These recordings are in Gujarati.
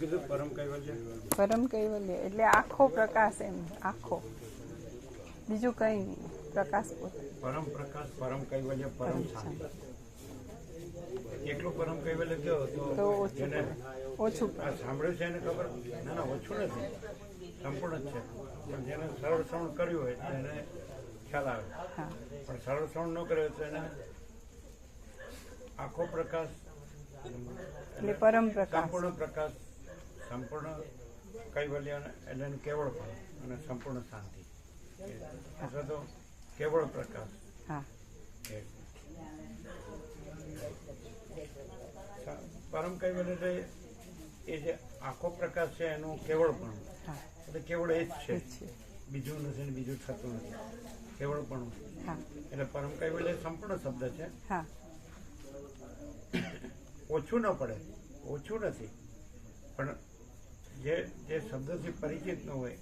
કીધું પરમ કૈવલ્ય? પરમ કૈવલ્ય એટલે આખો પ્રકાશ, એમ આખો, બીજું કઈ નહીં, પ્રકાશ પોતે. પરમ પ્રકાશ, પરમ કૈવલ્ય, પરમ શાંતિ. એટલું પરમ કૈવલ્ય કયો તો જેને ઓછું સાંભળ્યું છે એને ખબર. ના ના, ઓછું નથી, સંપૂર્ણ જ છે. પણ જેને સરળ શ્રવણ કર્યું હોય એને ખ્યાલ આવે. પણ સરળ શ્રવણ ન કર્યો તો એને આખો પ્રકાશ એટલે પરમ પ્રકાશ, સંપૂર્ણ પ્રકાશ, સંપૂર્ણ કૈવલ્ય એટલે એનું કેવળ પણ અને સંપૂર્ણ શાંતિ, અથવા તો કેવળ પ્રકાશ. પરમ કૈવલ્ય એટલે એ જે આખો પ્રકાશ છે એનું કેવળ પણ, એટલે કેવળ એ જ છે, બીજું નથી ને બીજું થતું નથી, કેવળ પણ. એટલે પરમ કૈવલ્ય સંપૂર્ણ શબ્દ છે. ઓછું ન પડે, ઓછું નથી, પણ જે શબ્દથી પરિચિત ન હોય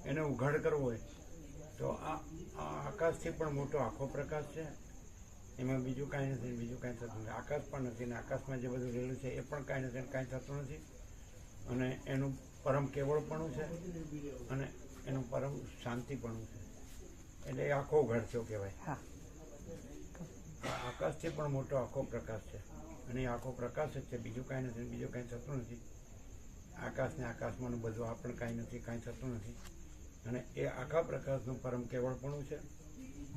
એને ઉઘાડ કરવો હોય તો આ આકાશથી પણ મોટો આખો પ્રકાશ છે. એમાં બીજું કાંઈ નથી, બીજું કાંઈ થતું નથી. આકાશ પણ નથી ને આકાશમાં જે બધું રહેલું છે એ પણ કાંઈ નથી, કાંઈ થતું નથી. અને એનું પરમ કેવળપણું છે અને એનું પરમ શાંતિપણું છે. એટલે એ આખો ઉઘાડ થયો કહેવાય. આકાશથી પણ મોટો આખો પ્રકાશ છે અને એ આખો પ્રકાશ જ છે, બીજું કાંઈ નથી, બીજું કાંઈ થતું નથી. આકાશને આકાશમાંનું બધું આ પણ કાંઈ નથી, કાંઈ થતું નથી. અને એ આખા પ્રકાશનું પરમ કેવળપણું છે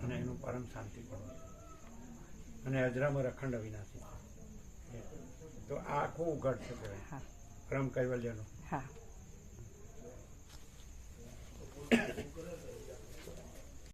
અને એનું પરમ શાંતિપણું છે અને અજરામાં અખંડ અવિનાશી. તો આ આખું ઉઘાડ છે પરમ કૈવલ્યનું.